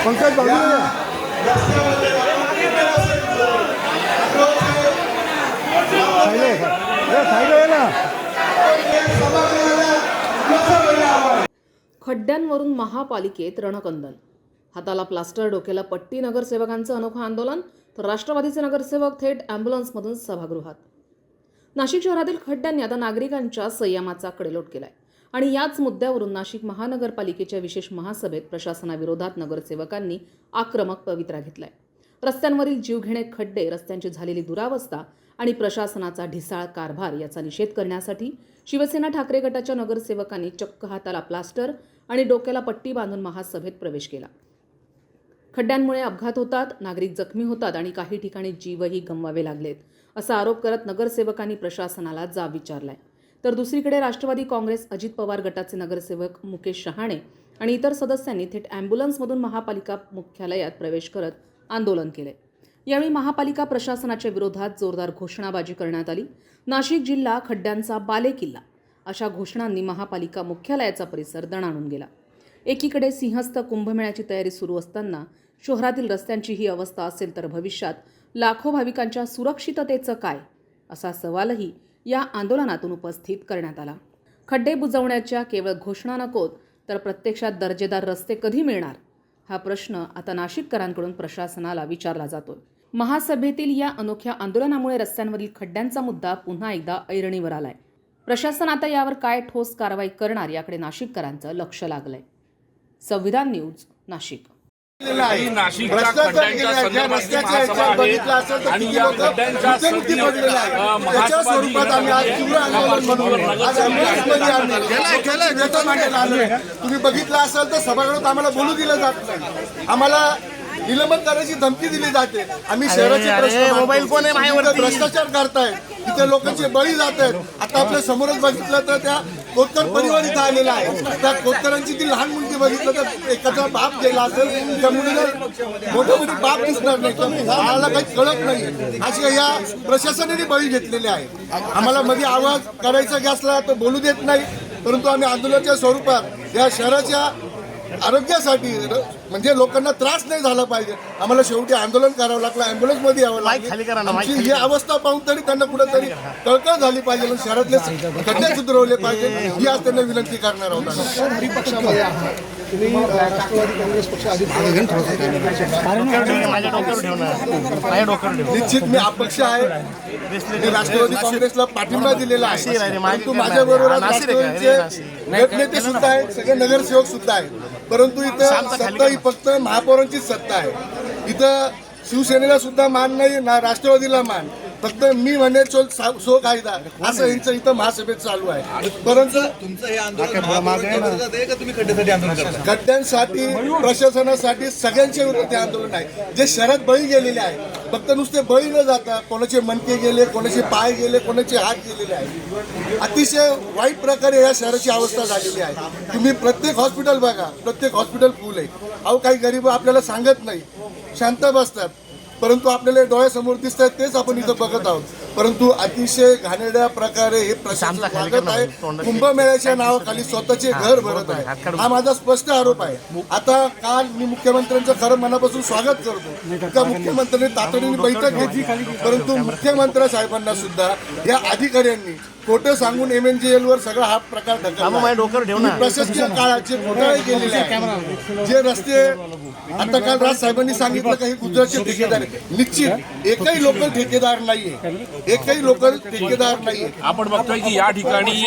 पंकज बाजूला खड्ड्यांवरून महापालिकेत रणकंदन. हाताला प्लास्टर, डोक्याला पट्टी. नगरसेवकांचं अनोखं आंदोलन. तर राष्ट्रवादीचे नगरसेवक थेट अँब्युलन्समधून सभागृहात. नाशिक शहरातील खड्ड्यांनी आता नागरिकांच्या संयमाचा कडेलोट केलाय आणि याच मुद्द्यावरून नाशिक महानगरपालिकेच्या विशेष महासभेत प्रशासनाविरोधात नगरसेवकांनी आक्रमक पवित्रा घेतलाय. रस्त्यांवरील जीवघेणे खड्डे, रस्त्यांची झालेली दुरावस्था आणि प्रशासनाचा ढिसाळ कारभार याचा निषेध करण्यासाठी शिवसेना ठाकरे गटाच्या नगरसेवकांनी चक्क हाताला प्लास्टर आणि डोक्याला पट्टी बांधून महासभेत प्रवेश केला. खड्ड्यांमुळे अपघात होतात, नागरिक जखमी होतात आणि काही ठिकाणी जीवही गमवावे लागलेत असा आरोप करत नगरसेवकांनी प्रशासनाला जाब विचारलाय. तर दुसरीकडे राष्ट्रवादी काँग्रेस, अजित पवार गटाचे नगरसेवक मुकेश शहाणे आणि इतर सदस्यांनी थेट अँब्युलन्समधून महापालिका मुख्यालयात प्रवेश करत आंदोलन केले. यावेळी महापालिका प्रशासनाच्या विरोधात जोरदार घोषणाबाजी करण्यात आली. नाशिक जिल्हा खड्ड्यांचा बालेकिल्ला अशा घोषणांनी महापालिका मुख्यालयाचा परिसर दणाणून गेला. एकीकडे सिंहस्थ कुंभमेळ्याची तयारी सुरू असताना शहरातील रस्त्यांची ही अवस्था असेल तर भविष्यात लाखो भाविकांच्या सुरक्षिततेचं काय, असा सवालही या आंदोलनातून उपस्थित करण्यात आला. खड्डे बुजवण्याच्या केवळ घोषणा नकोत तर प्रत्यक्षात दर्जेदार रस्ते कधी मिळणार, हा प्रश्न आता नाशिककरांकडून प्रशासनाला विचारला जातोय. महासभेतील या अनोख्या आंदोलनामुळे रस्त्यांवरील खड्ड्यांचा मुद्दा पुन्हा एकदा ऐरणीवर आलाय. प्रशासन आता यावर काय ठोस कारवाई करणार याकडे नाशिककरांचं लक्ष लागलंय. संविधान न्यूज, नाशिक. नाशिकच्या खड्ड्यांच्या संदर्भात महासभा आहे आणि या खड्ड्यांच्या त्याच्या स्वरूपात आम्ही आज तीव्र आंदोलन म्हणून आज तुम्ही बघितलं असेल तर सभागृहात आम्हाला बोलू दिलं जात नाही, आम्हाला निलंबन करायची धमकी दिली जाते. आम्ही शहराचे प्रश्न, मोबाईल फोन भ्रष्टाचार करतायत, इथे लोकांचे बळी जात आहेत. आता आपल्या समोरच बघितलं तर त्या कोतकर परिवार इथं आलेला आहे. त्या कोतकरांची ती लहान मुलगी बघितलं तर एखादा बाप गेला असेल, त्या मुलीला मोठे मोठे बाप दिसणार नाही, आम्हाला काही कळत नाही. अशा या प्रशासनाने बळी घेतलेले आहे. आम्हाला मध्ये आवाज करायचा असला तर बोलू देत नाही, परंतु आम्ही आंदोलनाच्या स्वरूपात या शहराच्या आरोग्यासाठी, म्हणजे लोकांना त्रास नाही झाला पाहिजे, आम्हाला शेवटी आंदोलन करावं लागलं, अँब्युलन्समध्ये यावं लागलं. आमची ही अवस्था पाहून तरी त्यांना कुठेतरी कळकळ झाली पाहिजे, शहरातले खड्डे सुधारवले पाहिजे, ही आज त्यांना विनंती करणार आहोत. निश्चित मी अपक्ष आहे, मी राष्ट्रवादी काँग्रेसला पाठिंबा दिलेला आहे, परंतु माझ्याबरोबर राष्ट्रवादीचे नेते सुद्धा आहेत, सगळे नगरसेवक सुद्धा आहेत. परंतु इथं सत्ता ही फक्त महापौरांचीच सत्ता आहे. इथं शिवसेनेला सुद्धा मान नाही ना राष्ट्रवादीला मान, फक्त मी म्हणे सो कायदा असं यांचं इथं महासभेत चालू आहे. परंतु खड्ड्यांसाठी, प्रशासनासाठी सगळ्यांच्या विरोधात आंदोलन आहे. जे शहरात बळी गेलेले आहे, फक्त नुसते बळी न जाता कोणाचे मणके गेले, कोणाचे पाय गेले, कोणाचे हात गेलेले आहे. अतिशय वाईट प्रकारे या शहराची अवस्था झालेली आहे. तुम्ही प्रत्येक हॉस्पिटल बघा, प्रत्येक हॉस्पिटल फुल आहे. अहो काही गरीब आपल्याला सांगत नाही, शांत बसतात, परंतु आपल्याला डोळ्यासमोर दिसत आहेत तेच आपण इथं बघत आहोत. परंतु अतिशय घाणेरड्या प्रकारे हे प्रशासन वागत आहे. कुंभमेळ्याच्या नावाखाली स्वतःचे घर भरत आहे, हा माझा स्पष्ट आरोप आहे. आता काल मी मुख्यमंत्र्यांचं खरं मनापासून स्वागत करतो, त्या मुख्यमंत्र्यांनी तातडीने बैठक घेतली, परंतु मुख्यमंत्री साहेबांना सुद्धा या अधिकाऱ्यांनी खोटं सांगून MNGL वर सगळा हा प्रकार ढकलला. प्रशासकीय काळात जे घोटाळे केलेले आहेत, जे रस्ते, आता काल राज साहेबांनी सांगितलं काही गुजरातचे ठेकेदार, निश्चित एकही लोकल ठेकेदार नाहीये, एकही लोकल ठेकेदार नाहीये. आपण बघतोय की या ठिकाणी